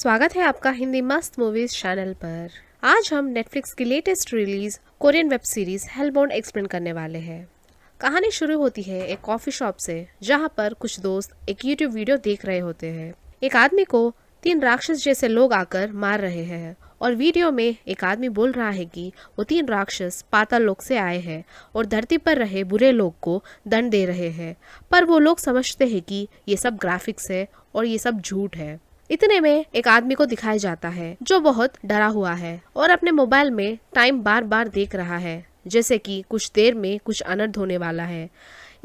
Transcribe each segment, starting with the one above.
स्वागत है आपका हिंदी मस्त मूवीज चैनल पर। आज हम नेटफ्लिक्स की latest release Korean web series Hellbound explain करने वाले हैं। कहानी शुरू होती है एक कॉफी शॉप से, जहां पर कुछ दोस्त एक यूट्यूब वीडियो देख रहे होते हैं। एक आदमी को 3 राक्षस जैसे लोग आकर मार रहे हैं और वीडियो में एक आदमी बोल रहा है कि वो 3 राक्षस पाताल लोक से आए हैं और धरती पर रहे बुरे लोग को दंड दे रहे हैं। पर वो लोग समझते हैं कि ये सब ग्राफिक्स है और ये सब झूठ है। इतने में एक आदमी को दिखाया जाता है जो बहुत डरा हुआ है और अपने मोबाइल में टाइम बार बार देख रहा है, जैसे कि कुछ देर में कुछ अनर्थ होने वाला है।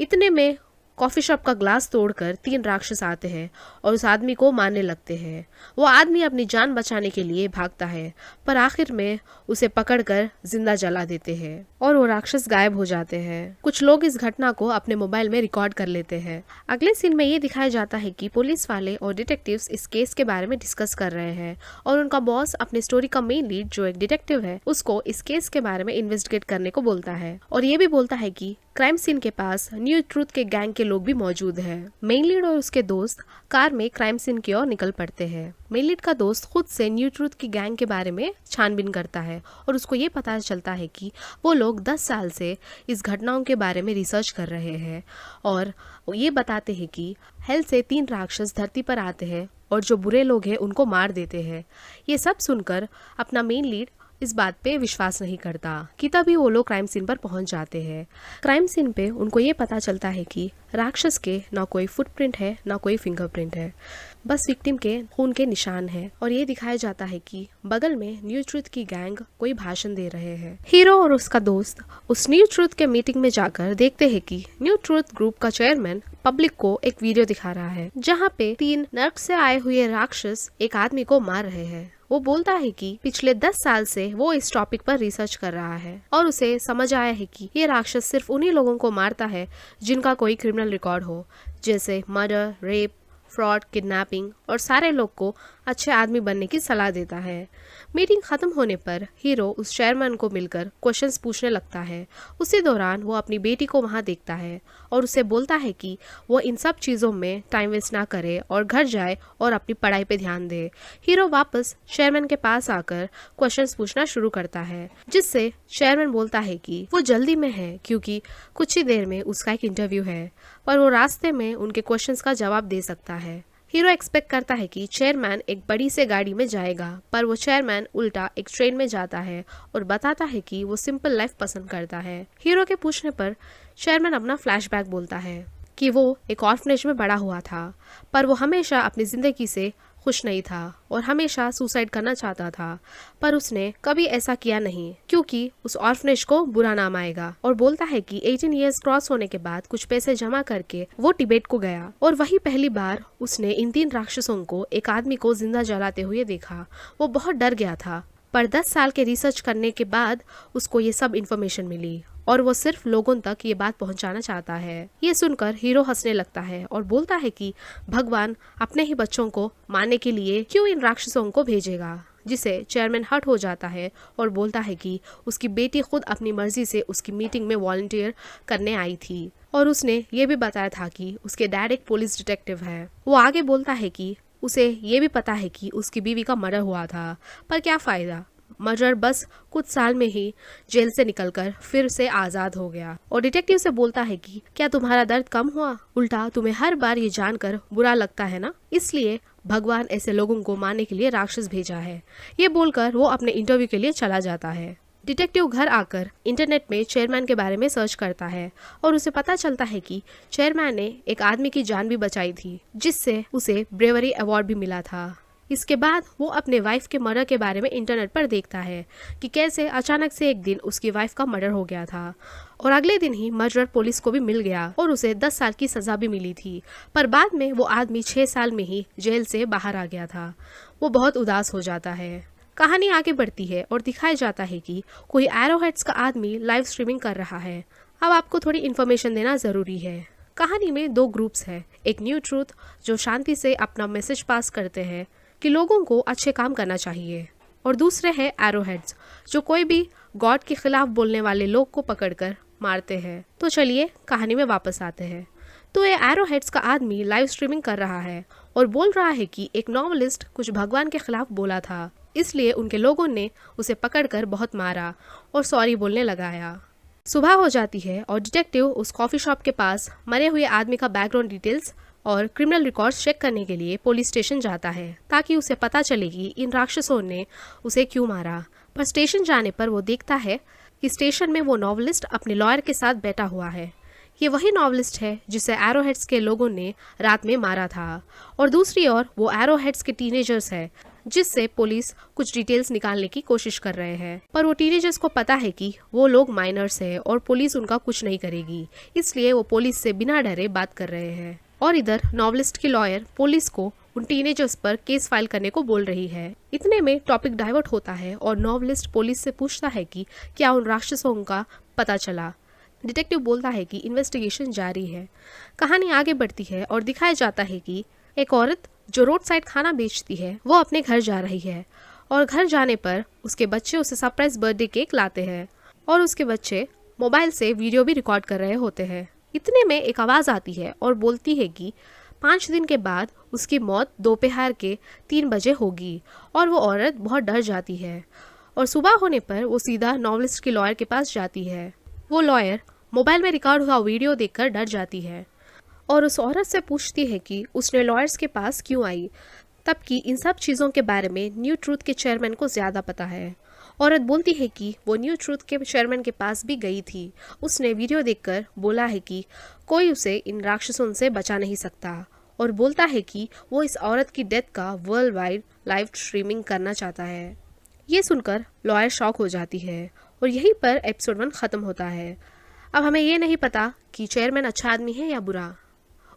इतने में कॉफी शॉप का ग्लास तोड़कर 3 राक्षस आते हैं और उस आदमी को मारने लगते हैं। वो आदमी अपनी जान बचाने के लिए भागता है, पर आखिर में उसे पकड़कर जिंदा जला देते हैं और वो राक्षस गायब हो जाते हैं। कुछ लोग इस घटना को अपने मोबाइल में रिकॉर्ड कर लेते हैं। अगले सीन में ये दिखाया जाता है कि पुलिस वाले और डिटेक्टिव्स इस केस के बारे में डिस्कस कर रहे हैं और उनका बॉस अपने स्टोरी का मेन लीड जो एक डिटेक्टिव है उसको इस केस के बारे में इन्वेस्टिगेट करने को बोलता है और ये भी बोलता है कि क्राइम सीन के पास न्यू ट्रूथ के गैंग के लोग भी मौजूद हैं। मेन लीड और उसके दोस्त कार में क्राइम सीन की ओर निकल पड़ते हैं। मेन लीड का दोस्त खुद से न्यू ट्रूथ की गैंग के बारे में छानबीन करता है और उसको ये पता चलता है कि वो लोग 10 साल से इस घटनाओं के बारे में रिसर्च कर रहे हैं और ये बताते हैं कि हेल से 3 राक्षस धरती पर आते हैं और जो बुरे लोग हैं उनको मार देते हैं। ये सब सुनकर अपना मेन लीड इस बात पे विश्वास नहीं करता कि तभी वो लोग क्राइम सीन पर पहुंच जाते हैं। क्राइम सीन पे उनको ये पता चलता है कि राक्षस के ना कोई फुटप्रिंट है ना कोई फिंगरप्रिंट है, बस विक्टिम के खून के निशान है और ये दिखाया जाता है कि बगल में न्यू ट्रूथ की गैंग कोई भाषण दे रहे हैं। हीरो और उसका दोस्त उस न्यू ट्रूथ के मीटिंग में जाकर देखते हैं कि न्यू ट्रूथ ग्रुप का चेयरमैन पब्लिक को एक वीडियो दिखा रहा है जहाँ पे 3 नर्क से आए हुए राक्षस एक आदमी को मार रहे हैं। वो बोलता है कि पिछले 10 साल से वो इस टॉपिक पर रिसर्च कर रहा है और उसे समझ आया है कि ये राक्षस सिर्फ उन्हीं लोगों को मारता है जिनका कोई क्रिमिनल रिकॉर्ड हो, जैसे मर्डर, रेप, फ्रॉड, किडनैपिंग, और सारे लोग को अच्छे आदमी बनने की सलाह देता है। मीटिंग खत्म होने पर हीरो उस चेयरमैन को मिलकर क्वेश्चंस पूछने लगता है। उसी दौरान वो अपनी बेटी को वहाँ देखता है और उसे बोलता है कि वो इन सब चीज़ों में टाइम वेस्ट ना करे और घर जाए और अपनी पढ़ाई पे ध्यान दे। हीरो वापस चेयरमैन के पास आकर क्वेश्चंस पूछना शुरू करता है, जिससे चेयरमैन बोलता है कि वो जल्दी में है क्योंकि कुछ ही देर में उसका एक इंटरव्यू है, पर वो रास्ते में उनके क्वेश्चंस का जवाब दे सकता है। हीरो एक्सपेक्ट करता है कि चेयरमैन एक बड़ी से गाड़ी में जाएगा, पर वो चेयरमैन उल्टा एक ट्रेन में जाता है और बताता है कि वो सिंपल लाइफ पसंद करता है। हीरो के पूछने पर चेयरमैन अपना फ्लैशबैक बोलता है कि वो एक ऑर्फनेज में बड़ा हुआ था, पर वो हमेशा अपनी जिंदगी से खुश नहीं था और हमेशा सुसाइड करना चाहता था, पर उसने कभी ऐसा किया नहीं क्योंकि उस ऑर्फनेज को बुरा नाम आएगा। और बोलता है कि 18 इयर्स क्रॉस होने के बाद कुछ पैसे जमा करके वो तिब्बत को गया और वही पहली बार उसने इन 3 राक्षसों को एक आदमी को जिंदा जलाते हुए देखा। वो बहुत डर गया था, पर 10 साल के रिसर्च करने के बाद उसको ये सब इन्फॉर्मेशन मिली और वो सिर्फ लोगों तक ये बात पहुंचाना चाहता है। ये सुनकर हीरो हंसने लगता है और बोलता है कि भगवान अपने ही बच्चों को मारने के लिए क्यों इन राक्षसों को भेजेगा, जिसे चेयरमैन हर्ट हो जाता है और बोलता है कि उसकी बेटी खुद अपनी मर्जी से उसकी मीटिंग में वॉलंटियर करने आई थी और उसने ये भी बताया था कि उसके डैड एक पुलिस डिटेक्टिव है। वो आगे बोलता है कि उसे ये भी पता है कि उसकी बीवी का मर्डर हुआ था, पर क्या फायदा, मर्डर बस कुछ साल में ही जेल से निकलकर फिर से आजाद हो गया। और डिटेक्टिव से बोलता है कि क्या तुम्हारा दर्द कम हुआ, उल्टा तुम्हें हर बार ये जानकर बुरा लगता है ना, इसलिए भगवान ऐसे लोगों को मारने के लिए राक्षस भेजा है। ये बोलकर वो अपने इंटरव्यू के लिए चला जाता है। डिटेक्टिव घर आकर इंटरनेट में चेयरमैन के बारे में सर्च करता है और उसे पता चलता है कि चेयरमैन ने एक आदमी की जान भी बचाई थी, जिससे उसे ब्रेवरी अवार्ड भी मिला था। इसके बाद वो अपने वाइफ के मर्डर के बारे में इंटरनेट पर देखता है कि कैसे अचानक से एक दिन उसकी वाइफ का मर्डर हो गया था और अगले दिन ही मर्डर पुलिस को भी मिल गया और उसे 10 साल की सजा भी मिली थी, पर बाद में वो आदमी 6 साल में ही जेल से बाहर आ गया था। वो बहुत उदास हो जाता है। कहानी आगे बढ़ती है और दिखाया जाता है कि कोई एरोहेड्स का आदमी लाइव स्ट्रीमिंग कर रहा है। अब आपको थोड़ी इन्फॉर्मेशन देना जरूरी है। कहानी में 2 ग्रुप्स है, एक न्यू ट्रूथ जो शांति से अपना मैसेज पास करते हैं कि लोगों को अच्छे काम करना चाहिए, और दूसरे हैं एरोहेड्स जो कोई भी गॉड के खिलाफ बोलने वाले लोग को पकड़कर मारते हैं। तो चलिए कहानी में वापस आते हैं। तो ये एरोहेड्स का आदमी लाइव स्ट्रीमिंग कर रहा है और बोल रहा है कि एक नॉवलिस्ट कुछ भगवान के खिलाफ बोला था, इसलिए उनके लोगों ने उसे पकड़कर बहुत मारा और सॉरी बोलने लगाया। सुबह हो जाती है और डिटेक्टिव उस कॉफी शॉप के पास मरे हुए आदमी का बैकग्राउंड डिटेल्स और क्रिमिनल रिकॉर्ड्स चेक करने के लिए पुलिस स्टेशन जाता है ताकि उसे पता चले कि इन राक्षसों ने उसे क्यों मारा। पर स्टेशन जाने पर वो देखता है कि स्टेशन में वो नॉवलिस्ट अपने लॉयर के साथ बैठा हुआ है। ये वही नॉवलिस्ट है जिसे एरोहेड्स के लोगों ने रात में मारा था, और दूसरी ओर वो एरोहेड्स के टीनेजर्स है जिससे पुलिस कुछ डिटेल्स निकालने की कोशिश कर रहे हैं। पर वो टीनेजर्स को पता है कि वो लोग माइनर्स हैं और पुलिस उनका कुछ नहीं करेगी, इसलिए वो पुलिस से बिना डरे बात कर रहे हैं। और इधर नॉवलिस्ट की लॉयर पुलिस को उन टीनेजर्स पर केस फाइल करने को बोल रही है। इतने में टॉपिक डाइवर्ट होता है और नॉवलिस्ट पुलिस से पूछता है कि क्या उन राक्षसों का पता चला। डिटेक्टिव बोलता है कि इन्वेस्टिगेशन जारी है। कहानी आगे बढ़ती है और दिखाया जाता है कि एक औरत जो रोड साइड खाना बेचती है वो अपने घर जा रही है, और घर जाने पर उसके बच्चे उसे सरप्राइज बर्थडे केक लाते हैं और उसके बच्चे मोबाइल से वीडियो भी रिकॉर्ड कर रहे होते हैं। इतने में एक आवाज़ आती है और बोलती है कि 5 दिन के बाद उसकी मौत दोपहर के 3 बजे होगी, और वो औरत बहुत डर जाती है और सुबह होने पर वो सीधा नॉवलिस्ट की लॉयर के पास जाती है। वो लॉयर मोबाइल में रिकॉर्ड हुआ वीडियो देखकर डर जाती है और उस औरत से पूछती है कि उसने लॉयर्स के पास क्यों आई, तब कि इन सब चीज़ों के बारे में न्यू ट्रूथ के चेयरमैन को ज़्यादा पता है। औरत बोलती है कि वो न्यू ट्रूथ के चेयरमैन के पास भी गई थी। उसने वीडियो देखकर बोला है कि कोई उसे इन राक्षसों से बचा नहीं सकता, और बोलता है कि वो इस औरत की डेथ का वर्ल्ड वाइड लाइव स्ट्रीमिंग करना चाहता है। ये सुनकर लॉयर शॉक हो जाती है और यहीं पर एपिसोड 1 ख़त्म होता है। अब हमें ये नहीं पता कि चेयरमैन अच्छा आदमी है या बुरा।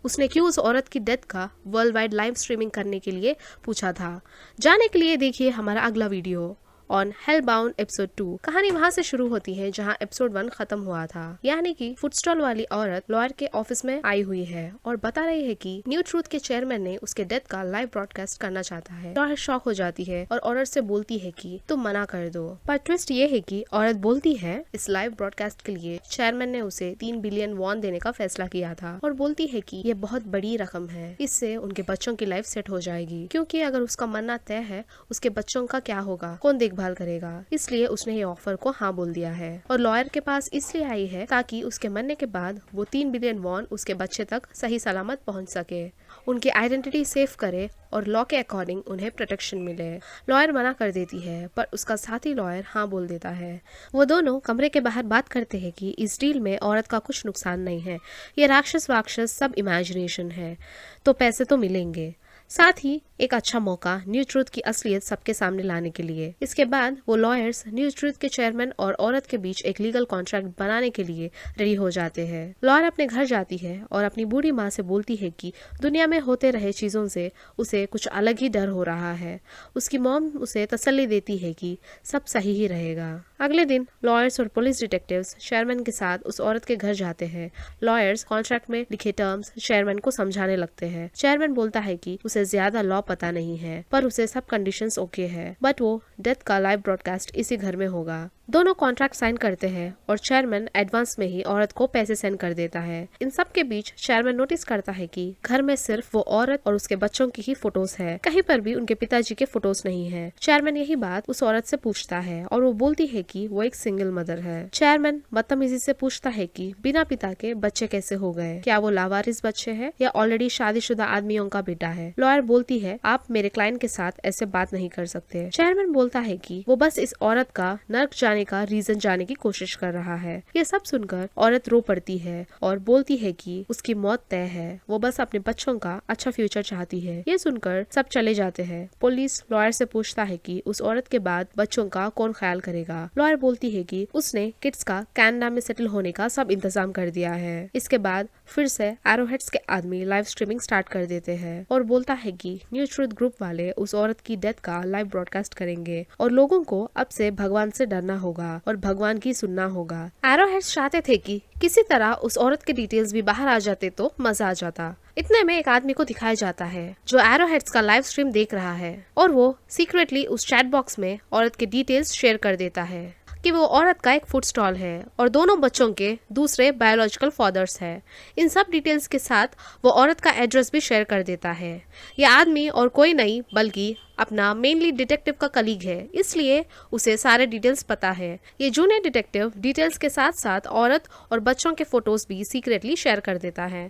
उसने क्यों उस औरत की डेथ का वर्ल्ड वाइड लाइव स्ट्रीमिंग करने के लिए पूछा था। जाने के लिए देखिए हमारा अगला वीडियो ऑन हेलबाउंड एपिसोड 2। कहानी वहां से शुरू होती है जहां एपिसोड 1 खत्म हुआ था, यानी कि फूड स्टॉल वाली औरत लॉयर के ऑफिस में आई हुई है और बता रही है कि न्यू ट्रूथ के चेयरमैन ने उसके डेथ का लाइव ब्रॉडकास्ट करना चाहता है। लॉयर शॉक हो जाती है और औरत से बोलती है कि तुम मना कर दो। पर ट्विस्ट ये है कि औरत बोलती है इस लाइव ब्रॉडकास्ट के लिए चेयरमैन ने उसे 3 बिलियन वॉन देने का फैसला किया था, और बोलती है कि ये बहुत बड़ी रकम है, इससे उनके बच्चों की लाइफ सेट हो जाएगी, क्योंकि अगर उसका मरना तय है उसके बच्चों का क्या होगा, कौन देखभाल करेगा। इसलिए उसने ये ऑफर को हाँ बोल दिया है और लॉयर के पास इसलिए आई है ताकि उसके मरने के बाद वो 3 बिलियन वॉन उसके बच्चे तक सही सलामत पहुंच सके, उनकी आइडेंटिटी सेव करे और लॉ के अकॉर्डिंग उन्हें प्रोटेक्शन मिले। लॉयर मना कर देती है पर उसका साथी लॉयर हाँ बोल देता है। वो दोनों कमरे के बाहर बात करते हैं कि इस डील में औरत का कुछ नुकसान नहीं है, ये राक्षस सब इमेजिनेशन है, तो पैसे तो मिलेंगे, साथ ही एक अच्छा मौका न्यू ट्रूथ की असलियत सबके सामने लाने के लिए। इसके बाद वो लॉयर्स न्यू ट्रूथ के चेयरमैन और औरत के बीच एक लीगल कॉन्ट्रैक्ट बनाने के लिए रेडी हो जाते हैं। लॉयर अपने घर जाती है और अपनी बूढ़ी माँ से बोलती है कि दुनिया में होते रहे चीजों से उसे कुछ अलग ही डर हो रहा है। उसकी मॉम उसे तसल्ली देती है कि सब सही ही रहेगा। अगले दिन लॉयर्स और पुलिस डिटेक्टिव्स चेयरमैन के साथ उस औरत के घर जाते हैं। लॉयर्स कॉन्ट्रैक्ट में लिखे टर्म्स चेयरमैन को समझाने लगते हैं। चेयरमैन बोलता है कि उसे ज्यादा लॉ पता नहीं है, पर उसे सब कंडीशंस ओके है, बट वो डेथ का लाइव ब्रॉडकास्ट इसी घर में होगा। दोनों कॉन्ट्रैक्ट साइन करते हैं और चेयरमैन एडवांस में ही औरत को पैसे सेंड कर देता है। इन सब के बीच चेयरमैन नोटिस करता है कि घर में सिर्फ वो औरत और उसके बच्चों की ही फोटोज है, कहीं पर भी उनके पिताजी के फोटोज नहीं है। चेयरमैन यही बात उस औरत से पूछता है और वो बोलती है कि वो एक सिंगल मदर है। चेयरमैन बदतमीजी से पूछता है कि बिना पिता के बच्चे कैसे हो गए, क्या वो लावारिस बच्चे हैं या ऑलरेडी शादीशुदा आदमियों का बेटा है। लॉयर बोलती है आप मेरे क्लाइंट के साथ ऐसे बात नहीं कर सकते। चेयरमैन बोलता है कि वो बस इस औरत का नर्क जाने का रीजन जाने की कोशिश कर रहा है। ये सब सुनकर औरत रो पड़ती है और बोलती है कि उसकी मौत तय है, वो बस अपने बच्चों का अच्छा फ्यूचर चाहती है। ये सुनकर सब चले जाते हैं। पुलिस लॉयर से पूछता है कि उस औरत के बाद बच्चों का कौन ख्याल करेगा। लॉयर बोलती है कि उसने किड्स का कनाडा में सेटल होने का सब इंतजाम कर दिया है। इसके बाद फिर से एरोहेड्स के आदमी लाइव स्ट्रीमिंग स्टार्ट कर देते हैं और बोलता है कि न्यू ट्रूथ ग्रुप वाले उस औरत की डेथ का लाइव ब्रॉडकास्ट करेंगे और लोगों को अब से भगवान से डरना होगा और भगवान की सुनना होगा। एरोहेड्स चाहते थे कि किसी तरह उस औरत के डिटेल्स भी बाहर आ जाते तो मजा आ जाता। इतने में एक आदमी को दिखाया जाता है जो एरोहेड्स का लाइव स्ट्रीम देख रहा है और वो सीक्रेटली उस चैट बॉक्स में औरत के डिटेल्स शेयर कर देता है। कि वो औरत का एक फूड स्टॉल है और दोनों बच्चों के दूसरे बायोलॉजिकल फादर्स है। इन सब डिटेल्स के साथ वो औरत का एड्रेस भी शेयर कर देता है। ये आदमी और कोई नहीं बल्कि अपना मेनली डिटेक्टिव का कलीग है, इसलिए उसे सारे डिटेल्स पता है। ये जूनियर डिटेक्टिव डिटेल्स के साथ साथ औरत और बच्चों के फोटोज भी सीक्रेटली शेयर कर देता है।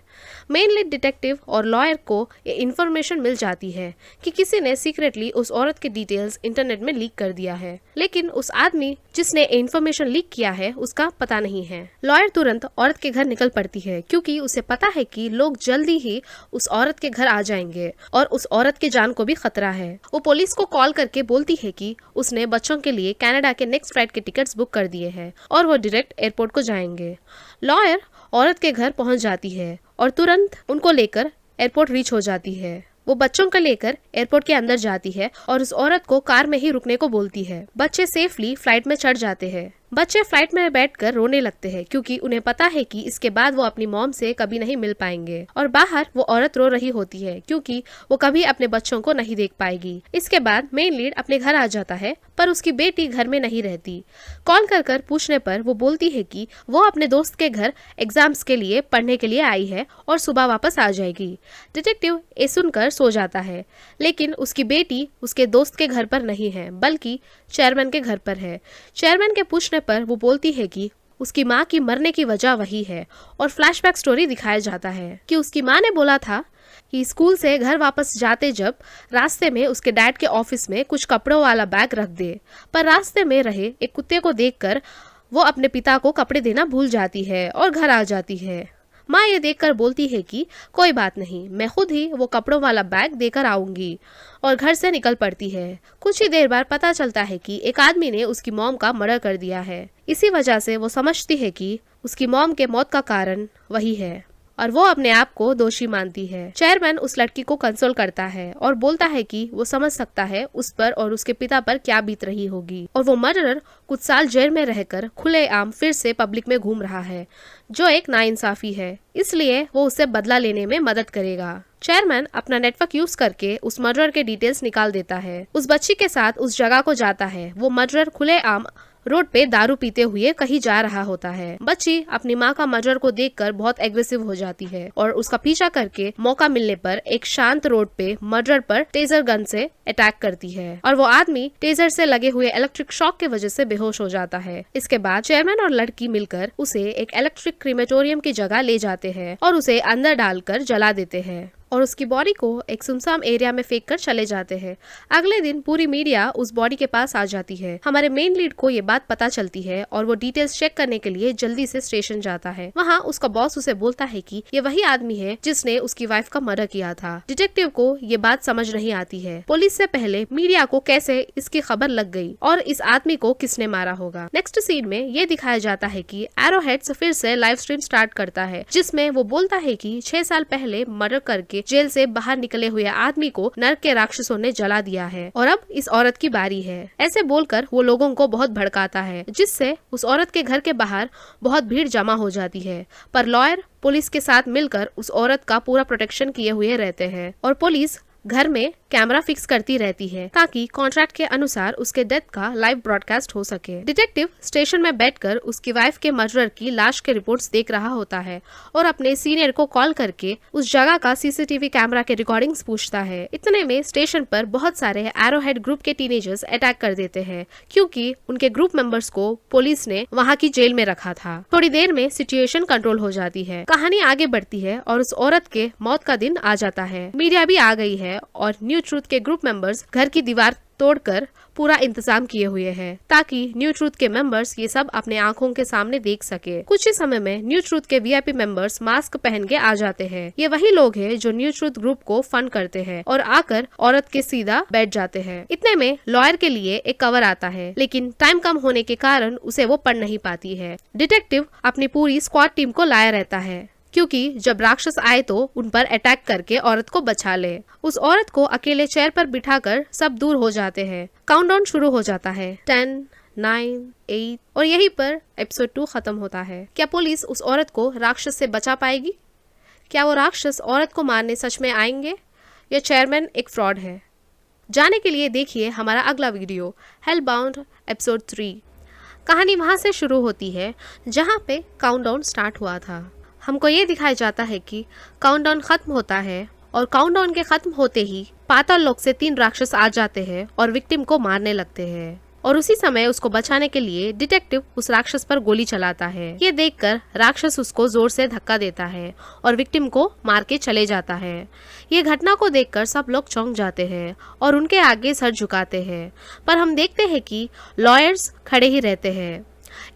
मेनली डिटेक्टिव और लॉयर को ये इन्फॉर्मेशन मिल जाती है कि किसी ने सीक्रेटली उस औरत के डिटेल्स इंटरनेट में लीक कर दिया है, लेकिन उस आदमी जिसने इन्फॉर्मेशन लीक किया है उसका पता नहीं है। लॉयर तुरंत औरत के घर निकल पड़ती है क्योंकि उसे पता है कि लोग जल्दी ही उस औरत के घर आ जाएंगे और उस औरत की जान को भी खतरा है। वो पुलिस को कॉल करके बोलती है कि उसने बच्चों के लिए कनाडा के नेक्स्ट फ्लाइट के टिकट्स बुक कर दिए हैं और वो डायरेक्ट एयरपोर्ट को जाएंगे। लॉयर औरत के घर पहुंच जाती है और तुरंत उनको लेकर एयरपोर्ट रीच हो जाती है। वो बच्चों को लेकर एयरपोर्ट के अंदर जाती है और उस औरत को कार में ही रुकने को बोलती है। बच्चे सेफली फ्लाइट में चढ़ जाते हैं। बच्चे फ्लाइट में बैठकर रोने लगते हैं क्योंकि उन्हें पता है कि इसके बाद वो अपनी मॉम से कभी नहीं मिल पाएंगे और बाहर वो औरत रो रही होती है क्योंकि वो कभी अपने बच्चों को नहीं देख पाएगी। इसके बाद मेन लीड अपने घर आ जाता है पर उसकी बेटी घर में नहीं रहती। कॉल कर पूछने पर वो बोलती है कि वो अपने दोस्त के घर एग्जाम्स के लिए पढ़ने के लिए आई है और सुबह वापस आ जाएगी। डिटेक्टिव ये सुनकर सो जाता है, लेकिन उसकी बेटी उसके दोस्त के घर पर नहीं है बल्कि चेयरमैन के घर पर है। चेयरमैन के पूछने पर वो बोलती है कि उसकी माँ की मरने की वजह वही है और फ्लैशबैक स्टोरी दिखाया जाता है कि उसकी माँ ने बोला था कि स्कूल से घर वापस जाते जब रास्ते में उसके डैड के ऑफिस में कुछ कपड़ों वाला बैग रख दे, पर रास्ते में रहे एक कुत्ते को देखकर वो अपने पिता को कपड़े देना भूल जाती है और घर आ जाती है। माँ ये देखकर बोलती है कि कोई बात नहीं, मैं खुद ही वो कपड़ों वाला बैग देकर आऊंगी और घर से निकल पड़ती है। कुछ ही देर बाद पता चलता है कि एक आदमी ने उसकी मॉम का मर्डर कर दिया है। इसी वजह से वो समझती है कि उसकी मॉम के मौत का कारण वही है और वो अपने आप को दोषी मानती है। चेयरमैन उस लड़की को कंसोल करता है और बोलता है कि वो समझ सकता है उस पर और उसके पिता पर क्या बीत रही होगी और वो मर्डरर कुछ साल जेल में रहकर खुलेआम फिर से पब्लिक में घूम रहा है, जो एक नाइंसाफी है, इसलिए वो उससे बदला लेने में मदद करेगा। चेयरमैन अपना नेटवर्क यूज करके उस मर्डरर के डिटेल्स निकाल देता है। उस बच्ची के साथ उस जगह को जाता है। वो मर्डरर खुलेआम रोड पे दारू पीते हुए कहीं जा रहा होता है। बच्ची अपनी माँ का मर्डर को देखकर बहुत एग्रेसिव हो जाती है और उसका पीछा करके मौका मिलने पर एक शांत रोड पे मर्डर पर टेजर गन से अटैक करती है और वो आदमी टेजर से लगे हुए इलेक्ट्रिक शॉक की वजह से बेहोश हो जाता है। इसके बाद चेयरमैन और लड़की मिलकर उसे एक इलेक्ट्रिक क्रीमेटोरियम की जगह ले जाते हैं और उसे अंदर डालकर जला देते हैं और उसकी बॉडी को एक सुनसान एरिया में फेंक कर चले जाते हैं। अगले दिन पूरी मीडिया उस बॉडी के पास आ जाती है। हमारे मेन लीड को ये बात पता चलती है और वो डिटेल्स चेक करने के लिए जल्दी से स्टेशन जाता है। वहाँ उसका बॉस उसे बोलता है कि ये वही आदमी है जिसने उसकी वाइफ का मर्डर किया था। डिटेक्टिव को ये बात समझ नहीं आती है पुलिस से पहले मीडिया को कैसे इसकी खबर लग गई और इस आदमी को किसने मारा होगा। नेक्स्ट सीन में ये दिखाया जाता है कि एरोहेड्स फिर से लाइव स्ट्रीम स्टार्ट करता है, जिसमें वो बोलता है कि 6 साल पहले मर्डर करके जेल से बाहर निकले हुए आदमी को नर्क के राक्षसों ने जला दिया है और अब इस औरत की बारी है। ऐसे बोलकर वो लोगों को बहुत भड़काता है, जिससे उस औरत के घर के बाहर बहुत भीड़ जमा हो जाती है। पर लॉयर पुलिस के साथ मिलकर उस औरत का पूरा प्रोटेक्शन किए हुए रहते हैं और पुलिस घर में कैमरा फिक्स करती रहती है ताकि कॉन्ट्रैक्ट के अनुसार उसके डेथ का लाइव ब्रॉडकास्ट हो सके। डिटेक्टिव स्टेशन में बैठकर उसकी वाइफ के मर्डरर की लाश के रिपोर्ट्स देख रहा होता है और अपने सीनियर को कॉल करके उस जगह का सीसीटीवी कैमरा के रिकॉर्डिंग्स पूछता है। इतने में स्टेशन पर बहुत सारे एरोहेड ग्रुप के टीनेजर्स अटैक कर देते हैं क्योंकि उनके ग्रुप मेंबर्स को पुलिस ने वहाँ की जेल में रखा था। थोड़ी देर में सिचुएशन कंट्रोल हो जाती है। कहानी आगे बढ़ती है और उस औरत के मौत का दिन आ जाता है। मीडिया भी आ गई है और न्यू ट्रूथ के ग्रुप मेंबर्स घर की दीवार तोड़कर पूरा इंतजाम किए हुए हैं ताकि न्यू ट्रूथ के मेंबर्स ये सब अपने आंखों के सामने देख सके। कुछ ही समय में न्यू ट्रूथ के वीआईपी मेंबर्स मास्क पहन के आ जाते हैं। ये वही लोग हैं जो न्यू ट्रूथ ग्रुप को फंड करते हैं और आकर औरत के सीधा बैठ जाते हैं। इतने में लॉयर के लिए एक कवर आता है, लेकिन टाइम कम होने के कारण उसे वो पढ़ नहीं पाती है। डिटेक्टिव अपनी पूरी स्क्वाड टीम को लाया रहता है क्योंकि जब राक्षस आए तो उन पर अटैक करके औरत को बचा ले। उस औरत को अकेले चेयर पर बिठाकर सब दूर हो जाते हैं। काउंटडाउन शुरू हो जाता है 10, 9, 8 और यहीं पर एपिसोड 2 खत्म होता है। क्या पुलिस उस औरत को राक्षस से बचा पाएगी? क्या वो राक्षस औरत को मारने सच में आएंगे या चेयरमैन एक फ्रॉड है? जाने के लिए देखिए हमारा अगला वीडियो हेलबाउंड एपिसोड 3। कहानी वहाँ से शुरू होती है जहाँ पे काउंटडाउन स्टार्ट हुआ था। हमको ये दिखाया जाता है कि काउंटडाउन खत्म होता है और काउंटडाउन के खत्म होते ही पाताल लोक से 3 राक्षस आ जाते हैं और विक्टिम को मारने लगते हैं और उसी समय उसको बचाने के लिए डिटेक्टिव उस राक्षस पर गोली चलाता है। ये देखकर राक्षस उसको जोर से धक्का देता है और विक्टिम को मार के चले जाता है। ये घटना को देखकर सब लोग चौंक जाते हैं और उनके आगे सर झुकाते हैं, पर हम देखते हैं कि लॉयर्स खड़े ही रहते हैं।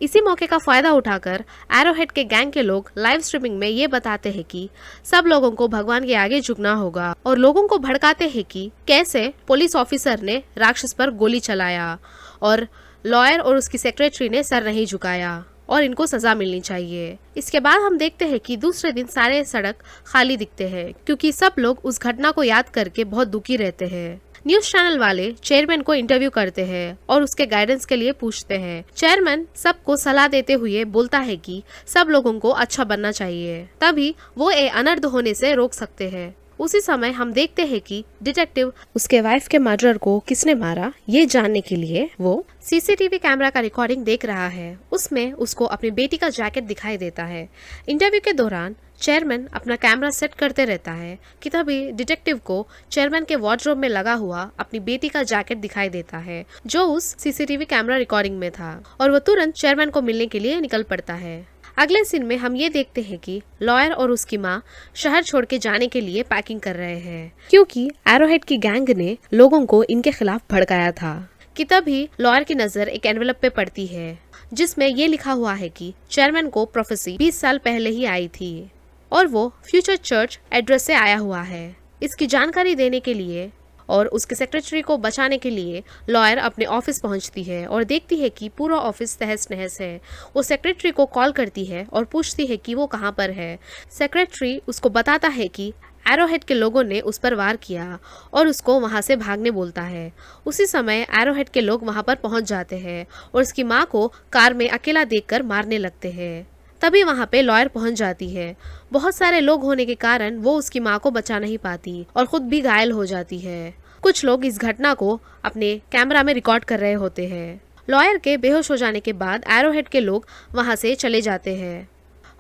इसी मौके का फायदा उठाकर एरोहेड के गैंग के लोग लाइव स्ट्रीमिंग में ये बताते हैं कि सब लोगों को भगवान के आगे झुकना होगा और लोगों को भड़काते हैं कि कैसे पुलिस ऑफिसर ने राक्षस पर गोली चलाया और लॉयर और उसकी सेक्रेटरी ने सर नहीं झुकाया और इनको सजा मिलनी चाहिए। इसके बाद हम देखते हैं कि दूसरे दिन सारे सड़क खाली दिखते हैं क्योंकि सब लोग उस घटना को याद करके बहुत दुखी रहते हैं। न्यूज चैनल वाले चेयरमैन को इंटरव्यू करते हैं और उसके गाइडेंस के लिए पूछते हैं। चेयरमैन सबको सलाह देते हुए बोलता है कि सब लोगों को अच्छा बनना चाहिए, तभी वो अनर्थ होने से रोक सकते हैं। उसी समय हम देखते हैं कि डिटेक्टिव उसके वाइफ के मर्डरर को किसने मारा ये जानने के लिए वो सीसीटीवी कैमरा का रिकॉर्डिंग देख रहा है। उसमें उसको अपनी बेटी का जैकेट दिखाई देता है। इंटरव्यू के दौरान चेयरमैन अपना कैमरा सेट करते रहता है कि तभी डिटेक्टिव को चेयरमैन के वार्डरोब में लगा हुआ अपनी बेटी का जैकेट दिखाई देता है जो उस सीसीटीवी कैमरा रिकॉर्डिंग में था और वो तुरंत चेयरमैन को मिलने के लिए निकल पड़ता है। अगले सीन में हम ये देखते हैं कि लॉयर और उसकी माँ शहर छोड़ के जाने के लिए पैकिंग कर रहे हैं क्योंकि एरोहेड की गैंग ने लोगों को इनके खिलाफ भड़काया था। कि तभी लॉयर की नजर एक एनवेलप पे पड़ती है जिसमें ये लिखा हुआ है कि चेयरमैन को प्रोफेसी 20 साल पहले ही आई थी और वो फ्यूचर चर्च एड्रेस से आया हुआ है। इसकी जानकारी देने के लिए और उसके सेक्रेटरी को बचाने के लिए लॉयर अपने ऑफिस पहुंचती है और देखती है कि पूरा ऑफिस तहस नहस है। वो सेक्रेटरी को कॉल करती है और पूछती है कि वो कहाँ पर है। सेक्रेटरी उसको बताता है कि एरोहेड के लोगों ने उस पर वार किया और उसको वहां से भागने बोलता है। उसी समय एरोहेड के लोग वहां पर पहुंच जाते हैं और उसकी माँ को कार में अकेला देखकर मारने लगते हैं। तभी वहां पे लॉयर पहुंच जाती है। बहुत सारे लोग होने के कारण वो उसकी माँ को बचा नहीं पाती और खुद भी घायल हो जाती है। कुछ लोग इस घटना को अपने कैमरा में रिकॉर्ड कर रहे होते हैं। लॉयर के बेहोश हो जाने के बाद एरोहेड के लोग वहां से चले जाते हैं।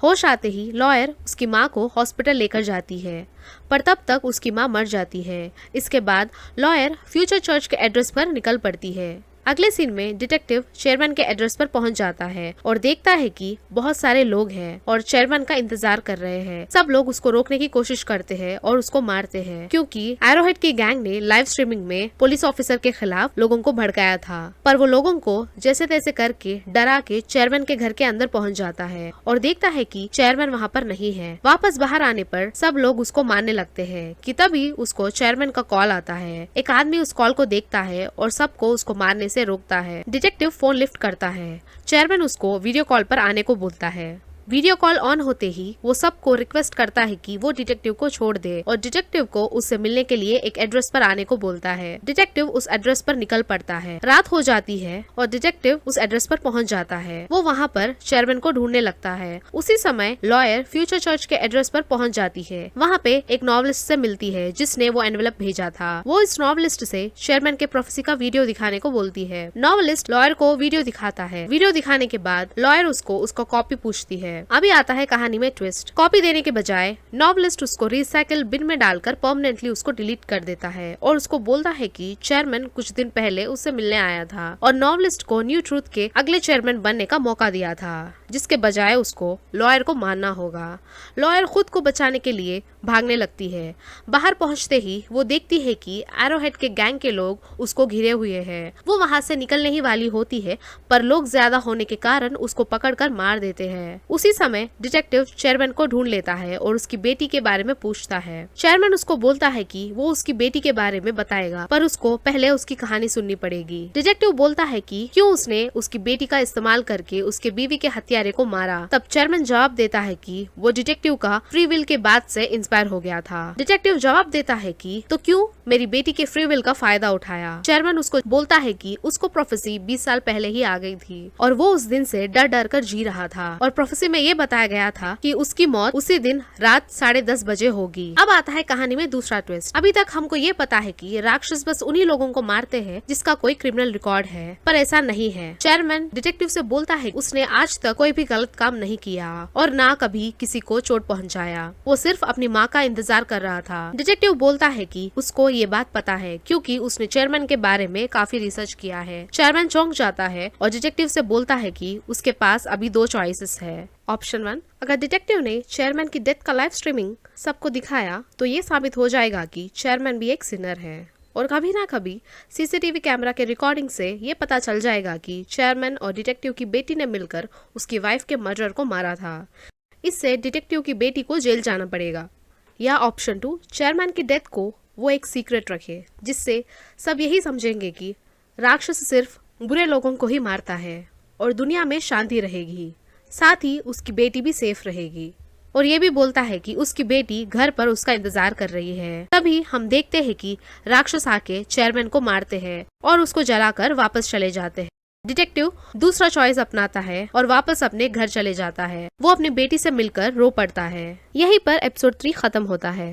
होश आते ही लॉयर उसकी माँ को हॉस्पिटल लेकर जाती है, पर तब तक उसकी माँ मर जाती है। इसके बाद लॉयर फ्यूचर चर्च के एड्रेस पर निकल पड़ती है। अगले सीन में डिटेक्टिव चेयरमैन के एड्रेस पर पहुंच जाता है और देखता है कि बहुत सारे लोग हैं और चेयरमैन का इंतजार कर रहे हैं। सब लोग उसको रोकने की कोशिश करते हैं और उसको मारते हैं क्योंकि एरोहेड की गैंग ने लाइव स्ट्रीमिंग में पुलिस ऑफिसर के खिलाफ लोगों को भड़काया था। पर वो लोगों को जैसे तैसे करके डरा के चेयरमैन के घर के अंदर पहुँच जाता है और देखता है कि चेयरमैन वहाँ पर नहीं है। वापस बाहर आने पर सब लोग उसको मारने लगते हैं कि तभी उसको चेयरमैन का कॉल आता है। एक आदमी उस कॉल को देखता है और सबको उसको मारने से रोकता है। डिटेक्टिव फोन लिफ्ट करता है। चेयरमैन उसको वीडियो कॉल पर आने को बोलता है। वीडियो कॉल ऑन होते ही वो सबको रिक्वेस्ट करता है कि वो डिटेक्टिव को छोड़ दे और डिटेक्टिव को उससे मिलने के लिए एक एड्रेस पर आने को बोलता है। डिटेक्टिव उस एड्रेस पर निकल पड़ता है। रात हो जाती है और डिटेक्टिव उस एड्रेस पर पहुंच जाता है। वो वहां पर चेयरमैन को ढूंढने लगता है। उसी समय लॉयर फ्यूचर चर्च के एड्रेस पर पहुंच जाती है। वहाँ पे एक नॉवलिस्ट से मिलती है जिसने वो एनवेलप भेजा था। वो इस नॉवलिस्ट से चेयरमैन के प्रोफेसी का वीडियो दिखाने को बोलती है। नॉवलिस्ट लॉयर को वीडियो दिखाता है। वीडियो दिखाने के बाद लॉयर उसको उसका कॉपी पूछती है। अभी आता है कहानी में ट्विस्ट। कॉपी देने के बजाय नॉवलिस्ट उसको रिसाइकिल बिन में डालकर परमानेंटली उसको डिलीट कर देता है और उसको बोलता है कि चेयरमैन कुछ दिन पहले उससे मिलने आया था और नॉवलिस्ट को न्यू ट्रूथ के अगले चेयरमैन बनने का मौका दिया था, जिसके बजाय उसको लॉयर को मारना होगा। लॉयर खुद को बचाने के लिए भागने लगती है। बाहर पहुंचते ही वो देखती है कि एरोहेड के गैंग के लोग उसको घिरे हुए हैं। वो वहां से निकलने ही वाली होती है पर लोग ज्यादा होने के कारण उसको पकड़कर मार देते हैं। उसी समय डिटेक्टिव चेयरमैन को ढूंढ लेता है और उसकी बेटी के बारे में पूछता है। चेयरमैन उसको बोलता है कि वो उसकी बेटी के बारे में बताएगा पर उसको पहले उसकी कहानी सुननी पड़ेगी। डिटेक्टिव बोलता है कि क्यों उसने उसकी बेटी का इस्तेमाल करके उसके बीवी के हत्या मैरी को मारा। तब चेयरमैन जवाब देता है कि वो डिटेक्टिव का फ्री विल के बाद से इंस्पायर हो गया था। डिटेक्टिव जवाब देता है कि तो क्यों मेरी बेटी के फ्री विल का फायदा उठाया। चेयरमैन उसको बोलता है कि उसको प्रोफेसी 20 साल पहले ही आ गई थी और वो उस दिन से डर डर कर जी रहा था और प्रोफेसी में ये बताया गया था कि उसकी मौत उसी दिन रात 10:30 बजे होगी। अब आता है कहानी में दूसरा ट्विस्ट। अभी तक हमको ये पता है कि राक्षस बस उन्हीं लोगों को मारते हैं जिसका कोई क्रिमिनल रिकॉर्ड है, पर ऐसा नहीं है। चेयरमैन डिटेक्टिव से बोलता है उसने आज तक कोई भी गलत काम नहीं किया और ना कभी किसी को चोट पहुंचाया। वो सिर्फ अपनी माँ का इंतजार कर रहा था। डिटेक्टिव बोलता है कि उसको ये बात पता है क्योंकि उसने चेयरमैन के बारे में काफी रिसर्च किया है। चेयरमैन चौंक जाता है और डिटेक्टिव से बोलता है कि उसके पास अभी 2 चॉइसेस है। ऑप्शन 1, अगर डिटेक्टिव ने चेयरमैन की डेथ का लाइव स्ट्रीमिंग सबको दिखाया तो ये साबित हो जाएगा कि चेयरमैन भी एक सिनर है और कभी ना कभी सीसीटीवी कैमरा के रिकॉर्डिंग से ये पता चल जाएगा कि चेयरमैन और डिटेक्टिव की बेटी ने मिलकर उसकी वाइफ के मर्डर को मारा था। इससे डिटेक्टिव की बेटी को जेल जाना पड़ेगा। या ऑप्शन 2, चेयरमैन की डेथ को वो एक सीक्रेट रखे जिससे सब यही समझेंगे कि राक्षस सिर्फ बुरे लोगों को ही मारता है और दुनिया में शांति रहेगी, साथ ही उसकी बेटी भी सेफ रहेगी। और ये भी बोलता है कि उसकी बेटी घर पर उसका इंतजार कर रही है। तभी हम देखते हैं कि राक्षस आके चेयरमैन को मारते हैं और उसको जलाकर वापस चले जाते हैं। डिटेक्टिव दूसरा चॉइस अपनाता है और वापस अपने घर चले जाता है। वो अपनी बेटी से मिलकर रो पड़ता है। यहीं पर एपिसोड 3 खत्म होता है।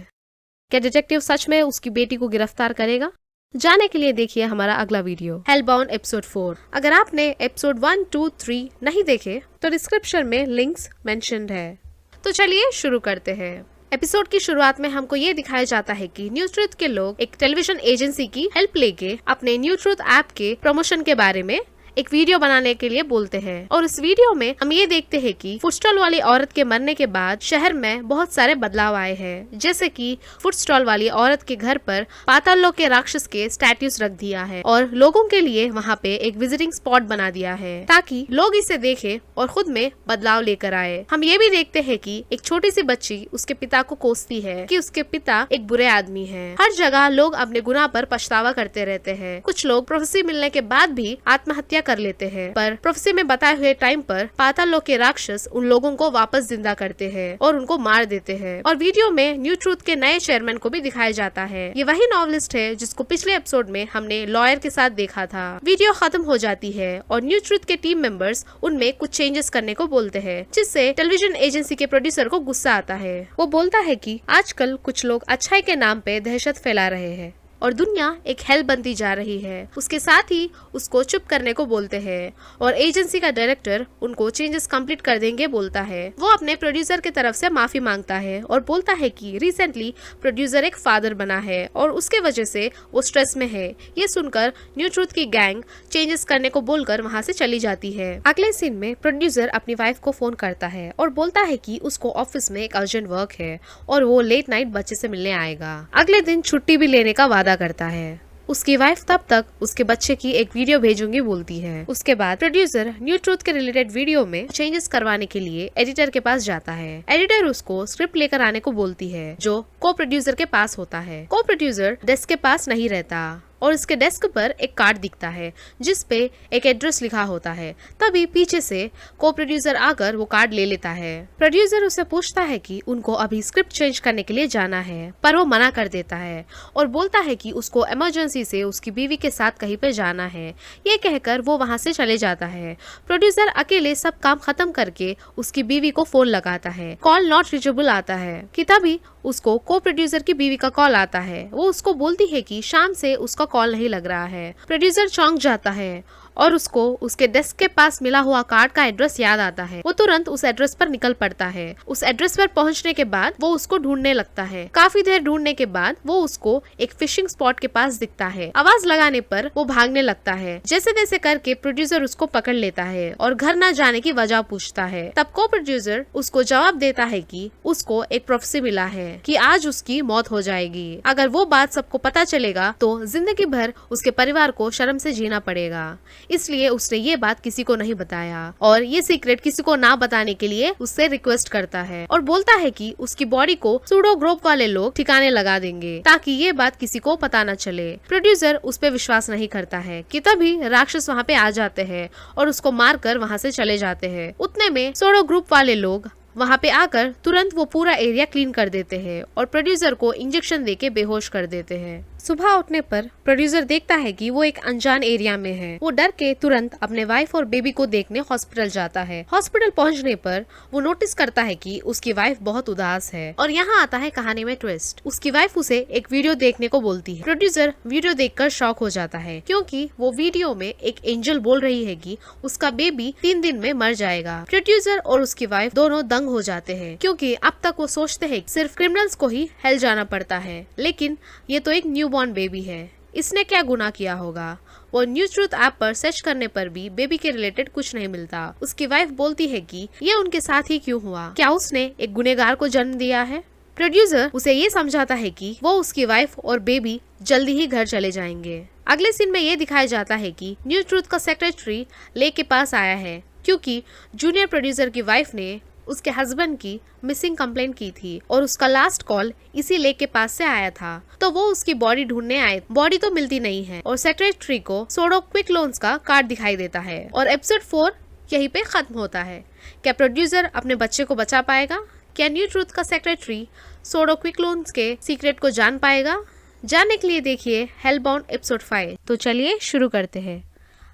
क्या डिटेक्टिव सच में उसकी बेटी को गिरफ्तार करेगा? जाने के लिए देखिए हमारा अगला वीडियो हेलबाउंड एपिसोड 4। अगर आपने एपिसोड 1, 2, 3 नहीं देखे तो डिस्क्रिप्शन में लिंक्स मेंशन्ड है। तो चलिए शुरू करते हैं। एपिसोड की शुरुआत में हमको ये दिखाया जाता है कि न्यू ट्रुथ के लोग एक टेलीविजन एजेंसी की हेल्प लेके अपने न्यू ट्रुथ ऐप के प्रमोशन के बारे में एक वीडियो बनाने के लिए बोलते हैं। और इस वीडियो में हम ये देखते हैं कि फूड स्टॉल वाली औरत के मरने के बाद शहर में बहुत सारे बदलाव आए हैं, जैसे कि फूड स्टॉल वाली औरत के घर पर पाताल लोक के राक्षस के स्टैट्यूज रख दिया है और लोगों के लिए वहाँ पे एक विजिटिंग स्पॉट बना दिया है ताकि लोग इसे देखें और खुद में बदलाव लेकर आए। हम ये भी देखते हैं कि एक छोटी सी बच्ची उसके पिता को कोसती है कि उसके पिता एक बुरे आदमी है। हर जगह लोग अपने गुनाह पर पछतावा करते रहते हैं। कुछ लोग प्रोफेसी मिलने के बाद भी आत्महत्या कर लेते हैं, पर प्रोफेसी में बताए हुए टाइम पर पाताल लोक के राक्षस उन लोगों को वापस जिंदा करते हैं और उनको मार देते हैं। और वीडियो में न्यू ट्रुथ के नए चेयरमैन को भी दिखाया जाता है। ये वही नॉवलिस्ट है जिसको पिछले एपिसोड में हमने लॉयर के साथ देखा था। वीडियो खत्म हो जाती है और न्यू ट्रुथ के टीम मेंबर्स उनमें कुछ चेंजेस करने को बोलते हैं, जिससे टेलीविजन एजेंसी के प्रोड्यूसर को गुस्सा आता है। वो बोलता है कि आजकल कुछ लोग अच्छाई के नाम पे दहशत फैला रहे हैं और दुनिया एक हेल बनती जा रही है। उसके साथ ही उसको चुप करने को बोलते हैं और एजेंसी का डायरेक्टर उनको चेंजेस कंप्लीट कर देंगे बोलता है। वो अपने प्रोड्यूसर की तरफ से माफी मांगता है और बोलता है कि रिसेंटली प्रोड्यूसर एक फादर बना है और उसके वजह से वो स्ट्रेस में है। ये सुनकर न्यू ट्रुथ की गैंग चेंजेस करने को बोलकर वहाँ से चली जाती है। अगले सीन में प्रोड्यूसर अपनी वाइफ को फोन करता है और बोलता है कि उसको ऑफिस में एक अर्जेंट वर्क है और वो लेट नाइट बच्चे से मिलने आएगा। अगले दिन छुट्टी भी लेने का वादा करता है। उसकी वाइफ तब तक उसके बच्चे की एक वीडियो भेजूंगी बोलती है। उसके बाद प्रोड्यूसर न्यू ट्रुथ के रिलेटेड वीडियो में चेंजेस करवाने के लिए एडिटर के पास जाता है। एडिटर उसको स्क्रिप्ट लेकर आने को बोलती है जो को प्रोड्यूसर के पास होता है। को प्रोड्यूसर डेस्क के पास नहीं रहता और उसके डेस्क पर एक कार्ड दिखता है जिस पे एक एड्रेस लिखा होता है। तभी पीछे से को प्रोड्यूसर आकर वो कार्ड ले लेता है। प्रोड्यूसर उसे पूछता है कि उनको अभी स्क्रिप्ट चेंज करने के लिए जाना है, पर वो मना कर देता है और बोलता है कि उसको इमरजेंसी से उसकी बीवी के साथ कहीं पे जाना है। ये कहकर वो वहाँ से चले जाता है। प्रोड्यूसर अकेले सब काम खत्म करके उसकी बीवी को फोन लगाता है। कॉल नॉट रीचेबल आता है कि तभी उसको को प्रोड्यूसर की बीवी का कॉल आता है। वो उसको बोलती है कि शाम से उसका कॉल नहीं लग रहा है। प्रोड्यूसर चौंक जाता है और उसको उसके डेस्क के पास मिला हुआ कार्ड का एड्रेस याद आता है। वो तुरंत उस एड्रेस पर निकल पड़ता है। उस एड्रेस पर पहुंचने के बाद वो उसको ढूंढने लगता है। काफी देर ढूंढने के बाद वो उसको एक फिशिंग स्पॉट के पास दिखता है। आवाज लगाने पर वो भागने लगता है। जैसे तैसे करके प्रोड्यूसर उसको पकड़ लेता है और घर न जाने की वजह पूछता है। तब को प्रोड्यूसर उसको जवाब देता है कि उसको एक प्रोफेसी मिला है कि आज उसकी मौत हो जाएगी। अगर वो बात सबको पता चलेगा तो जिंदगी भर उसके परिवार को शर्म से जीना पड़ेगा। इसलिए उसने ये बात किसी को नहीं बताया और ये सीक्रेट किसी को ना बताने के लिए उससे रिक्वेस्ट करता है और बोलता है कि उसकी बॉडी को सूडो ग्रुप वाले लोग ठिकाने लगा देंगे ताकि ये बात किसी को पता न चले। प्रोड्यूसर उस पर विश्वास नहीं करता है कि तभी राक्षस वहाँ पे आ जाते हैं और उसको मारकर वहाँ से चले जाते हैं। उतने में सूडो ग्रुप वाले लोग वहाँ पे आकर तुरंत वो पूरा एरिया क्लीन कर देते हैं और प्रोड्यूसर को इंजेक्शन देके बेहोश कर देते हैं। सुबह उठने पर प्रोड्यूसर देखता है कि वो एक अनजान एरिया में है। वो डर के तुरंत अपने वाइफ और बेबी को देखने हॉस्पिटल जाता है। हॉस्पिटल पहुंचने पर वो नोटिस करता है कि उसकी वाइफ बहुत उदास है और यहाँ आता है कहानी में ट्विस्ट। उसकी वाइफ उसे एक वीडियो देखने को बोलती है। प्रोड्यूसर वीडियो देखकर शॉक हो जाता है क्योंकि वो वीडियो में एक एंजल बोल रही है कि उसका बेबी 3 दिन में मर जाएगा। प्रोड्यूसर और उसकी वाइफ दोनों दंग हो जाते हैं क्योंकि अब तक वो सोचते हैं सिर्फ क्रिमिनल्स को ही हेल जाना पड़ता है, लेकिन ये तो एक न्यूबॉर्न बेबी है, इसने क्या गुनाह किया होगा। वो न्यूज ट्रूथ ऐप पर सर्च करने पर भी बेबी के रिलेटेड कुछ नहीं मिलता। उसकी वाइफ बोलती है कि ये उनके साथ ही क्यों हुआ, क्या उसने एक गुनहगार को जन्म दिया है। प्रोड्यूसर उसे ये समझाता है कि वो उसकी वाइफ और बेबी जल्दी ही घर चले जाएंगे। अगले सीन में ये दिखाया जाता है कि न्यूज ट्रूथ का सेक्रेटरी लेक के पास आया है क्योंकि जूनियर प्रोड्यूसर की वाइफ ने उसके हस्बैंड की मिसिंग कंप्लेंट की थी और उसका लास्ट कॉल इसी लेक के पास से आया था। तो वो उसकी बॉडी ढूंढने आए। बॉडी तो मिलती नहीं है और सेक्रेटरी को सूडो क्विक लोन्स का कार्ड दिखाई देता है और एपिसोड 4 यहीं पे खत्म होता है। क्या प्रोड्यूसर अपने बच्चे को बचा पाएगा? क्या न्यू ट्रूथ का सेक्रेटरी सूडो क्विक लोन्स के सीक्रेट को जान पाएगा? जानने के लिए देखिए हेलबाउंड एपिसोड 5। तो चलिए शुरू करते हैं।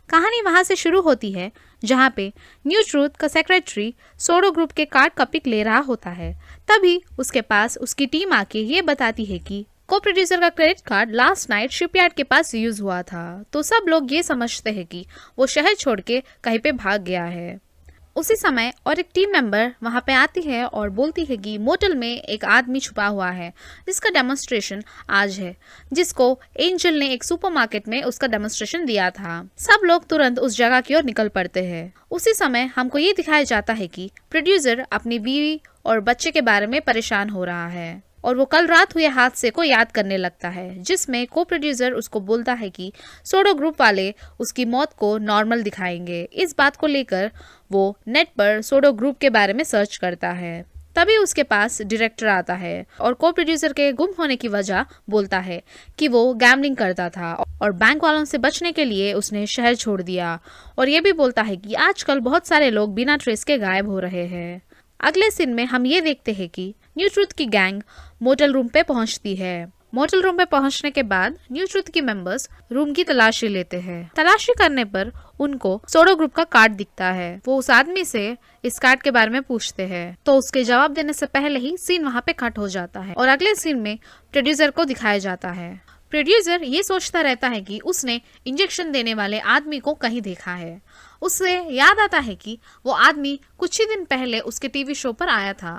कहानी वहां से शुरू होती है जहां पे न्यू ट्रूथ का सेक्रेटरी सूडो ग्रुप के कार्ड का पिक ले रहा होता है। तभी उसके पास उसकी टीम आके ये बताती है कि को प्रोड्यूसर का credit card last night shipyard के पास यूज हुआ था। तो सब लोग ये समझते हैं कि वो शहर छोड़ के कहीं पे भाग गया है। उसी समय और एक टीम मेंबर वहां पे आती है और बोलती है कि मोटल में एक आदमी छुपा हुआ है जिसका डेमोन्स्ट्रेशन आज है, जिसको एंजल ने एक सुपरमार्केट में उसका डेमोन्स्ट्रेशन दिया था। सब लोग तुरंत उस जगह की ओर निकल पड़ते हैं। उसी समय हमको ये दिखाया जाता है कि प्रोड्यूसर अपनी बीवी और बच्चे के बारे में परेशान हो रहा है और वो कल रात हुए हादसे को याद करने लगता है, जिसमें को प्रोड्यूसर उसको बोलता है कि सूडो ग्रुप वाले उसकी मौत को नॉर्मल दिखाएंगे। इस बात को लेकर वो नेट पर सूडो ग्रुप के बारे में सर्च करता है। तभी उसके पास डायरेक्टर आता है और को प्रोड्यूसर के गुम होने की वजह बोलता है कि वो गैम्बलिंग करता था और बैंक वालों से बचने के लिए उसने शहर छोड़ दिया, और ये भी बोलता है कि आजकल बहुत सारे लोग बिना ट्रेस के गायब हो रहे हैं। अगले सीन में हम ये देखते हैं कि न्यू ट्रूथ की गैंग मोटल रूम पे पहुंचती है। मोटल रूम पे पहुंचने के बाद न्यू ट्रूथ की मेंबर्स रूम की तलाशी लेते हैं। तलाशी करने पर उनको सूडो ग्रुप का कार्ड दिखता है। वो उस आदमी से इस कार्ड के बारे में पूछते हैं, तो उसके जवाब देने से पहले ही सीन वहाँ पे कट हो जाता है और अगले सीन में प्रोड्यूसर को दिखाया जाता है। प्रोड्यूसर ये सोचता रहता है कि उसने इंजेक्शन देने वाले आदमी को कहीं देखा है। उससे याद आता है कि वो आदमी कुछ ही दिन पहले उसके टीवी शो पर आया था।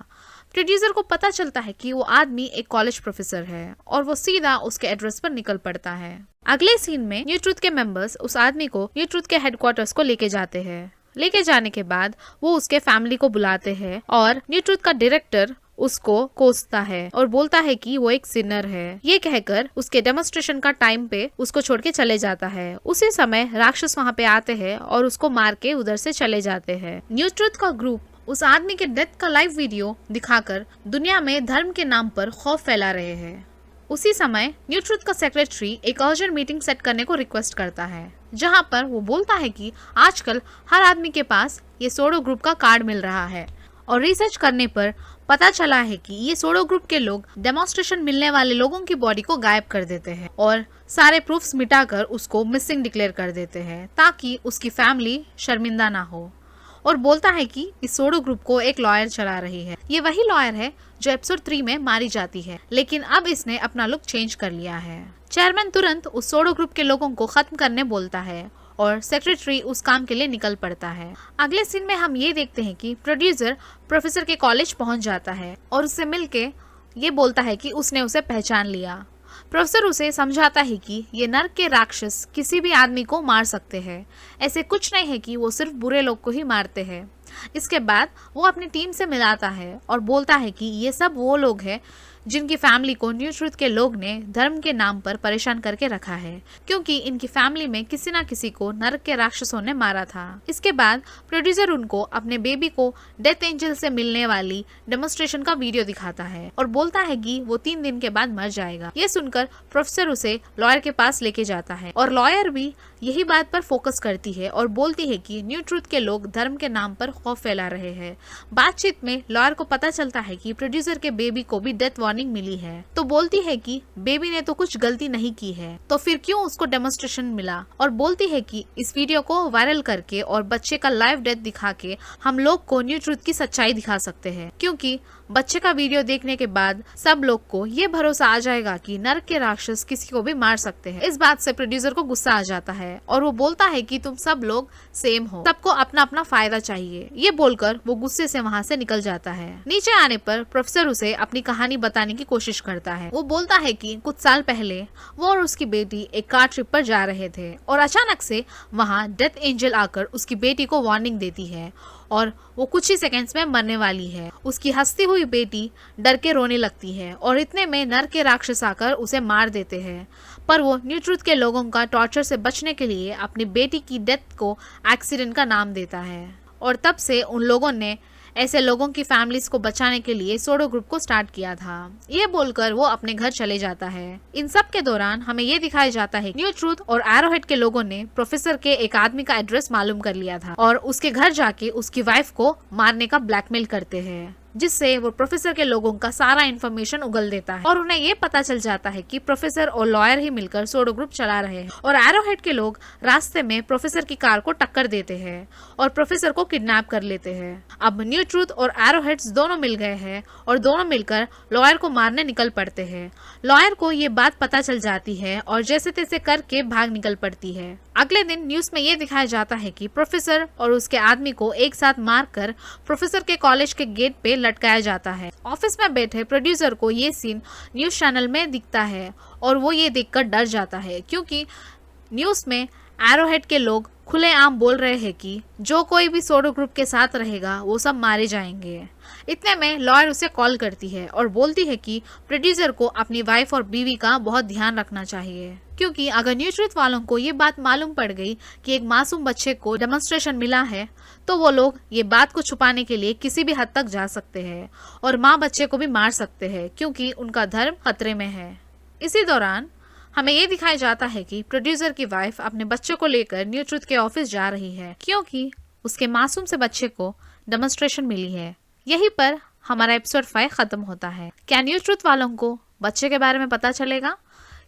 प्रोड्यूसर को पता चलता है कि वो आदमी एक कॉलेज प्रोफेसर है और वो सीधा उसके एड्रेस पर निकल पड़ता है। अगले सीन में न्यू ट्रूथ के मेंबर्स उस आदमी को न्यू ट्रूथ के हेडक्वार्टर्स को लेके जाते हैं। लेके जाने के बाद वो उसके फैमिली को बुलाते हैं और न्यू ट्रूथ का डायरेक्टर उसको कोसता है और बोलता है कि वो एक सिनर है। ये कहकर उसके डेमोन्स्ट्रेशन का टाइम पे उसको छोड़ के चले जाता है। उसी समय राक्षस वहाँ पे आते हैं और उसको मार के उधर से चले जाते हैं। न्यू ट्रूथ का ग्रुप उस आदमी के डेथ का लाइव वीडियो दिखाकर दुनिया में धर्म के नाम पर खौफ फैला रहे हैं। उसी समय न्यू ट्रूथ का सेक्रेटरी एक अर्जेंट मीटिंग सेट करने को रिक्वेस्ट करता है, जहां पर वो बोलता है कि आजकल हर आदमी के पास ये सूडो ग्रुप का कार्ड मिल रहा है और रिसर्च करने पर पता चला है कि ये सूडो ग्रुप के लोग डेमोन्स्ट्रेशन मिलने वाले लोगों की बॉडी को गायब कर देते हैं और सारे प्रूफ्स मिटाकर उसको मिसिंग डिक्लेयर कर देते हैं ताकि उसकी फैमिली शर्मिंदा ना हो। और बोलता है कि इस सूडो ग्रुप को एक लॉयर चला रही है। ये वही लॉयर है जो एपिसोड 3 में मारी जाती है, लेकिन अब इसने अपना लुक चेंज कर लिया है। चेयरमैन तुरंत उस सूडो ग्रुप के लोगों को खत्म करने बोलता है और सेक्रेटरी उस काम के लिए निकल पड़ता है। अगले सीन में हम ये देखते हैं कि प्रोड्यूसर प्रोफेसर के कॉलेज पहुंच जाता है और उससे मिलके ये बोलता है कि उसने उसे पहचान लिया। प्रोफेसर उसे समझाता है कि ये नर्क के राक्षस किसी भी आदमी को मार सकते हैं, ऐसे कुछ नहीं है कि वो सिर्फ बुरे लोग को ही मारते हैं। इसके बाद वो अपनी टीम से मिलाता है और बोलता है कि ये सब वो लोग हैं जिनकी फैमिली को न्यू ट्रुथ के लोग ने धर्म के नाम पर परेशान करके रखा है, क्योंकि इनकी फैमिली में किसी न किसी को नरक के राक्षसों ने मारा था। इसके बाद प्रोड्यूसर उनको अपने बेबी को डेथ एंजल से मिलने वाली डेमोन्स्ट्रेशन का वीडियो दिखाता है और बोलता है कि वो 3 दिन के बाद मर जाएगा। ये सुनकर प्रोफेसर उसे लॉयर के पास लेके जाता है और लॉयर भी यही बात पर फोकस करती है और बोलती है कि न्यू ट्रुथ के लोग धर्म के नाम पर खौफ फैला रहे हैं। बातचीत में लॉयर को पता चलता है कि प्रोड्यूसर के बेबी को भी डेथ वार्निंग मिली है, तो बोलती है कि बेबी ने तो कुछ गलती नहीं की है, तो फिर क्यों उसको डेमोन्स्ट्रेशन मिला, और बोलती है कि इस वीडियो को वायरल करके और बच्चे का लाइव डेथ दिखा के हम लोग को न्यू ट्रुथ की सच्चाई दिखा सकते हैं, क्योंकि बच्चे का वीडियो देखने के बाद सब लोग को ये भरोसा आ जाएगा कि नरक के राक्षस किसी को भी मार सकते हैं। इस बात से प्रोड्यूसर को गुस्सा आ जाता है और वो बोलता है कि तुम सब लोग सेम हो, सबको अपना अपना फायदा चाहिए। ये बोलकर वो गुस्से से वहाँ से निकल जाता है। नीचे आने पर प्रोफेसर उसे अपनी कहानी बताने की कोशिश करता है। वो बोलता है कि कुछ साल पहले वो और उसकी बेटी एक कार ट्रिप पर जा रहे थे और अचानक से वहाँ डेथ एंजल आकर उसकी बेटी को वार्निंग देती है और वो कुछ ही सेकंड्स में मरने वाली है। उसकी हंसती हुई बेटी डर के रोने लगती है और इतने में नरक के राक्षस आकर उसे मार देते हैं, पर वो न्यू ट्रुथ के लोगों का टॉर्चर से बचने के लिए अपनी बेटी की डेथ को एक्सीडेंट का नाम देता है और तब से उन लोगों ने ऐसे लोगों की फैमिलीज को बचाने के लिए सोडो ग्रुप को स्टार्ट किया था। ये बोलकर वो अपने घर चले जाता है। इन सब के दौरान हमें ये दिखाया जाता है न्यू ट्रुथ और एरोहेड के लोगों ने प्रोफेसर के एक आदमी का एड्रेस मालूम कर लिया था और उसके घर जाके उसकी वाइफ को मारने का ब्लैकमेल करते हैं, जिससे वो प्रोफेसर के लोगों का सारा इन्फॉर्मेशन उगल देता है और उन्हें ये पता चल जाता है कि प्रोफेसर और लॉयर ही मिलकर सोडो ग्रुप चला रहे हैं और एरोहेड के लोग रास्ते में प्रोफेसर की कार को टक्कर देते हैं और प्रोफेसर को किडनैप कर लेते हैं। अब न्यू ट्रुथ और एरोहेड्स दोनों मिल गए हैं और दोनों मिलकर लॉयर को मारने निकल पड़ते हैं। लॉयर को ये बात पता चल जाती है और जैसे तैसे करके भाग निकल पड़ती है। अगले दिन न्यूज में ये दिखाया जाता है कि प्रोफेसर और उसके आदमी को एक साथ मारकर प्रोफेसर के कॉलेज के गेट पे लटकाया जाता है। ऑफिस में बैठे प्रोड्यूसर को ये सीन न्यूज चैनल में दिखता है और वो ये देखकर डर जाता है, क्योंकि न्यूज में एरोहेड के लोग खुलेआम बोल रहे हैं कि जो कोई भी सोडो ग्रुप के साथ रहेगा वो सब मारे जाएंगे। इतने में लॉयर उसे कॉल करती है और बोलती है कि प्रोड्यूसर को अपनी वाइफ और बीवी का बहुत ध्यान रखना चाहिए, क्योंकि अगर न्यू ट्रुथ वालों को ये बात मालूम पड़ गई कि एक मासूम बच्चे को डेमोन्स्ट्रेशन मिला है, तो वो लोग ये बात को छुपाने के लिए किसी भी हद तक जा सकते हैं और माँ बच्चे को भी मार सकते हैं, क्योंकि उनका धर्म खतरे में है। इसी दौरान हमें ये दिखाया जाता है कि प्रोड्यूसर की वाइफ अपने बच्चे को लेकर न्यू ट्रुथ के ऑफिस जा रही है, क्योंकि उसके मासूम से बच्चे को डेमोन्स्ट्रेशन मिली है। यहीं पर हमारा एपिसोड 5 खत्म होता है। क्या न्यू ट्रुथ वालों को बच्चे के बारे में पता चलेगा?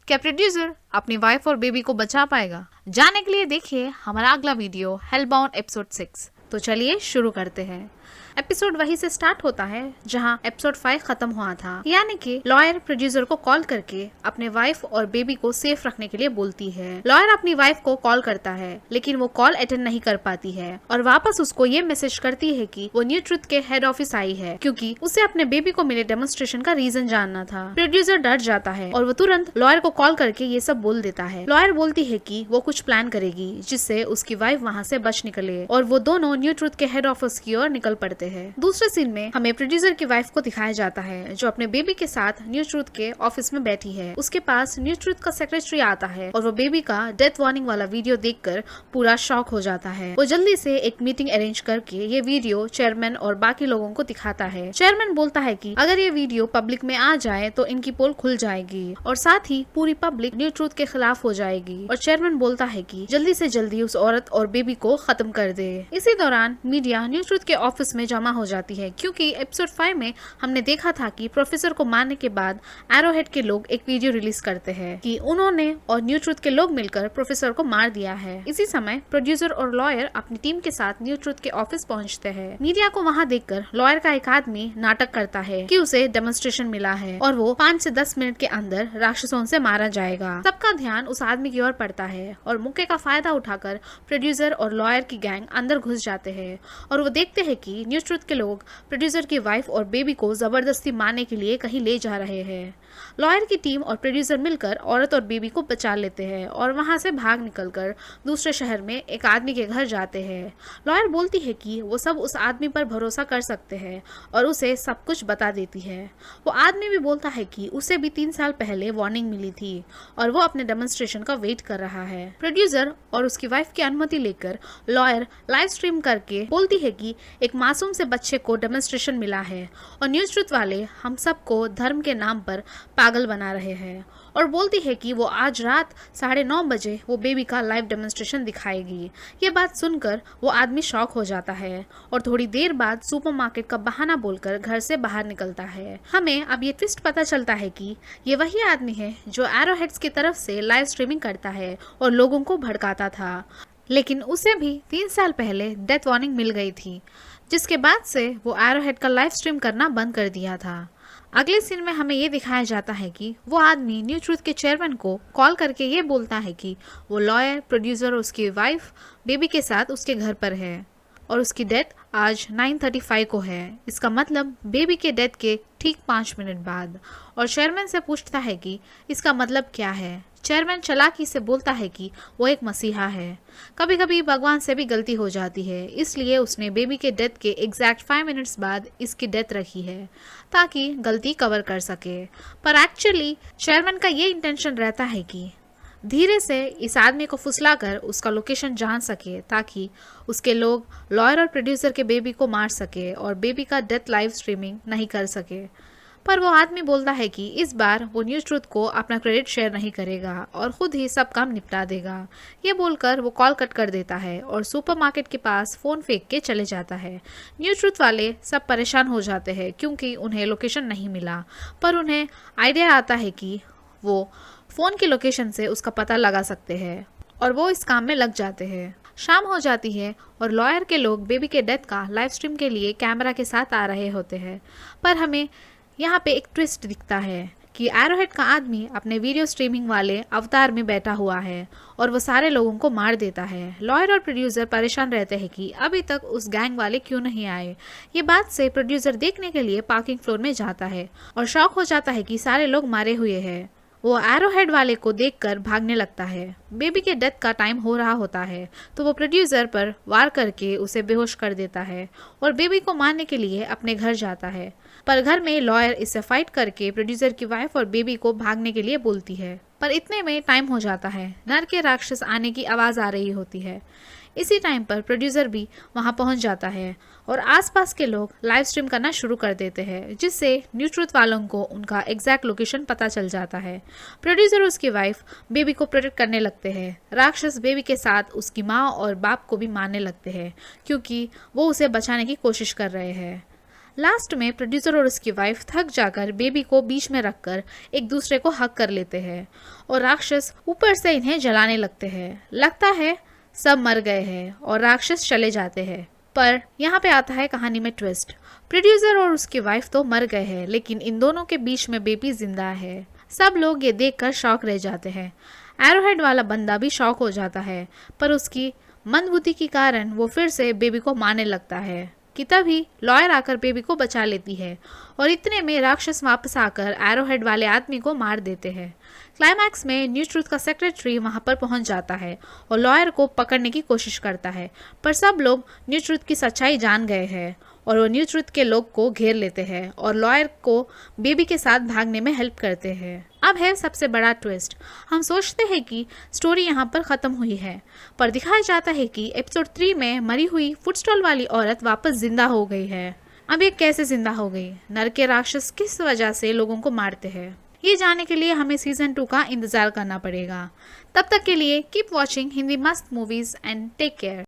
क्या प्रोड्यूसर अपनी वाइफ और बेबी को बचा पाएगा? जानने के लिए देखिए हमारा अगला वीडियो हेलबाउंड एपिसोड 6। तो चलिए शुरू करते हैं। एपिसोड वहीं से स्टार्ट होता है जहां एपिसोड 5 खत्म हुआ था, यानी कि लॉयर प्रोड्यूसर को कॉल करके अपने वाइफ और बेबी को सेफ रखने के लिए बोलती है। लॉयर अपनी वाइफ को कॉल करता है, लेकिन वो कॉल अटेंड नहीं कर पाती है और वापस उसको ये मैसेज करती है कि वो न्यू ट्रुथ के हेड ऑफिस आई है, क्योंकि उसे अपने बेबी को मिले डेमोन्स्ट्रेशन का रीजन जानना था। प्रोड्यूसर डर जाता है और वो तुरंत लॉयर को कॉल करके ये सब बोल देता है। लॉयर बोलती है कि वो कुछ प्लान करेगी जिससे उसकी वाइफ वहाँ से बच निकले और वो दोनों न्यू ट्रुथ के हेड ऑफिस की ओर निकल पड़ते हैं। दूसरे सीन में हमें प्रोड्यूसर की वाइफ को दिखाया जाता है जो अपने बेबी के साथ न्यू ट्रुथ के ऑफिस में बैठी है। उसके पास न्यू ट्रुथ का सेक्रेटरी आता है और वो बेबी का डेथ वार्निंग वाला वीडियो देखकर पूरा शॉक हो जाता है। वो जल्दी से एक मीटिंग अरेंज करके ये वीडियो चेयरमैन और बाकी लोगों को दिखाता है। चेयरमैन बोलता है कि अगर ये वीडियो पब्लिक में आ जाए तो इनकी पोल खुल जाएगी और साथ ही पूरी पब्लिक न्यू ट्रुथ के खिलाफ हो जाएगी। और चेयरमैन बोलता है कि जल्दी से जल्दी उस औरत और बेबी को खत्म कर दे। इसी दौरान मीडिया न्यू ट्रुथ के ऑफिस में जमा हो जाती है, क्योंकि एपिसोड 5 में हमने देखा था कि प्रोफेसर को मारने के बाद एरोहेड के लोग एक वीडियो रिलीज करते हैं कि उन्होंने और न्यू ट्रुथ के लोग मिलकर प्रोफेसर को मार दिया है। इसी समय प्रोड्यूसर और लॉयर अपनी टीम के साथ न्यू ट्रुथ के ऑफिस पहुंचते हैं। मीडिया को वहां देखकर लॉयर का एक आदमी नाटक करता है कि उसे डेमोन्स्ट्रेशन मिला है और वो 5 से 10 मिनट के अंदर राक्षसों से मारा जाएगा। सबका ध्यान उस आदमी की ओर पड़ता है और मौके का फायदा उठाकर प्रोड्यूसर और लॉयर की गैंग अंदर घुस जाते हैं और वो देखते हैं कि न्यू न्यूज़ ट्रुथ के लोग प्रोड्यूसर की वाइफ और बेबी को ज़बरदस्ती मारने के लिए कहीं ले जा रहे हैं। लॉयर की टीम और प्रोड्यूसर मिलकर औरत और बेबी को बचा लेते हैं और वहां से भाग निकलकर दूसरे शहर में एक आदमी के घर जाते हैं। लॉयर बोलती है कि वो सब उस आदमी पर भरोसा कर सकते हैं और उसे सब कुछ बता देती है। वो आदमी भी बोलता है कि उसे भी 3 साल पहले वार्निंग मिली थी और वो अपने डेमोन्स्ट्रेशन का वेट कर रहा है। प्रोड्यूसर और उसकी वाइफ की अनुमति लेकर लॉयर लाइव स्ट्रीम करके बोलती है कि एक मासूम से बच्चे को डेमोन्स्ट्रेशन मिला है और न्यूज़ ट्रुथ वाले हम सबको धर्म के नाम पर पागल बना रहे हैं, और बोलती है कि वो आज रात 9:30 बजे वो बेबी का लाइव डेमोन्स्ट्रेशन दिखाएगी। ये बात सुनकर वो आदमी शॉक हो जाता है और थोड़ी देर बाद सुपरमार्केट का बहाना बोलकर घर से बाहर निकलता है। हमें अब ये ट्विस्ट पता चलता है कि ये वही आदमी है जो एरोहेड्स की तरफ से लाइव स्ट्रीमिंग करता है और लोगों को भड़काता था, लेकिन उसे भी 3 साल पहले डेथ वार्निंग मिल गई थी, जिसके बाद से वो एरोहेड का लाइव स्ट्रीम करना बंद कर दिया था। अगले सीन में हमें ये दिखाया जाता है कि वो आदमी न्यूज़ ट्रुथ के चेयरमैन को कॉल करके ये बोलता है कि वो लॉयर, प्रोड्यूसर और उसकी वाइफ बेबी के साथ उसके घर पर है और उसकी डेथ आज 9:35 को है। इसका मतलब बेबी के डेथ के ठीक 5 मिनट बाद। और चेयरमैन से पूछता है कि इसका मतलब क्या है। चेयरमैन चालाकी से बोलता है कि वो एक मसीहा है, कभी कभी भगवान से भी गलती हो जाती है, इसलिए उसने बेबी के डेथ के एग्जैक्ट 5 मिनट्स बाद इसकी डेथ रखी है ताकि गलती कवर कर सके। पर एक्चुअली चेयरमैन का ये इंटेंशन रहता है कि धीरे से इस आदमी को फुसलाकर उसका लोकेशन जान सके ताकि उसके लोग लॉयर और प्रोड्यूसर के बेबी को मार सके और बेबी का डेथ लाइव स्ट्रीमिंग नहीं कर सके। पर वो आदमी बोलता है कि इस बार वो न्यूज़ ट्रुथ को अपना क्रेडिट शेयर नहीं करेगा और खुद ही सब काम निपटा देगा। ये बोलकर वो कॉल कट कर देता है और सुपरमार्केट के पास फ़ोन फेंक के चले जाता है। न्यूज़ ट्रुथ वाले सब परेशान हो जाते हैं क्योंकि उन्हें लोकेशन नहीं मिला, पर उन्हें आइडिया आता है कि वो फ़ोन की लोकेशन से उसका पता लगा सकते हैं और वो इस काम में लग जाते हैं। शाम हो जाती है और लॉयर के लोग बेबी के डेथ का लाइव स्ट्रीम के लिए कैमरा के साथ आ रहे होते हैं, पर हमें यहाँ पे एक ट्विस्ट दिखता है कि एरोहेड का आदमी अपने वीडियो स्ट्रीमिंग वाले अवतार में बैठा हुआ है और वो सारे लोगों को मार देता है। लॉयर और प्रोड्यूसर परेशान रहते हैं कि अभी तक उस गैंग वाले क्यों नहीं आए। ये बात से प्रोड्यूसर देखने के लिए पार्किंग फ्लोर में जाता है और शॉक हो जाता है कि सारे लोग मारे हुए हैं। वो एरोहेड वाले को देखकर भागने लगता है। बेबी के डेथ का टाइम हो रहा होता है तो वो प्रोड्यूसर पर वार करके उसे बेहोश कर देता है और बेबी को मारने के लिए अपने घर जाता है, पर घर में लॉयर इससे फाइट करके प्रोड्यूसर की वाइफ और बेबी को भागने के लिए बोलती है। पर इतने में टाइम हो जाता है, नर के राक्षस आने की आवाज़ आ रही होती है। इसी टाइम पर प्रोड्यूसर भी वहां पहुंच जाता है और आसपास के लोग लाइव स्ट्रीम करना शुरू कर देते हैं, जिससे न्यूज़ ट्रुथ वालों को उनका एग्जैक्ट लोकेशन पता चल जाता है। प्रोड्यूसर और उसकी वाइफ बेबी को प्रोटेक्ट करने लगते हैं। राक्षस बेबी के साथ उसकी माँ और बाप को भी मारने लगते हैं क्योंकि वो उसे बचाने की कोशिश कर रहे हैं। लास्ट में प्रोड्यूसर और उसकी वाइफ थक जाकर बेबी को बीच में रखकर एक दूसरे को हक कर लेते हैं और राक्षस ऊपर से इन्हें जलाने लगते हैं। लगता है सब मर गए हैं और राक्षस चले जाते हैं, पर यहाँ पे आता है कहानी में ट्विस्ट। प्रोड्यूसर और उसकी वाइफ तो मर गए हैं, लेकिन इन दोनों के बीच में बेबी जिंदा है। सब लोग ये देखकर शॉक रह जाते हैं। एरोहेड वाला बंदा भी शॉक हो जाता है, पर उसकी मंदबुद्धि के कारण वो फिर से बेबी को मारने लगता है कि तभी लॉयर आकर बेबी को बचा लेती है और इतने में राक्षस वापस आकर एरोहेड वाले आदमी को मार देते हैं। क्लाइमैक्स में न्यूज़ ट्रुथ का सेक्रेटरी वहां पर पहुंच जाता है और लॉयर को पकड़ने की कोशिश करता है, पर सब लोग न्यूज़ ट्रुथ की सच्चाई जान गए हैं और वो न्यूज़ ट्रुथ के लोग को घेर लेते हैं और लॉयर को बेबी के साथ भागने में हेल्प करते हैं। अब है सबसे बड़ा ट्विस्ट। हम सोचते हैं कि स्टोरी यहाँ पर ख़त्म हुई है, पर दिखाया जाता है कि एपिसोड 3 में मरी हुई फूड स्टॉल वाली औरत वापस जिंदा हो गई है। अब ये कैसे जिंदा हो गई? नर के राक्षस किस वजह से लोगों को मारते हैं? ये जानने के लिए हमें सीजन 2 का इंतजार करना पड़ेगा। तब तक के लिए कीप वॉचिंग हिंदी मस्त मूवीज एंड टेक केयर।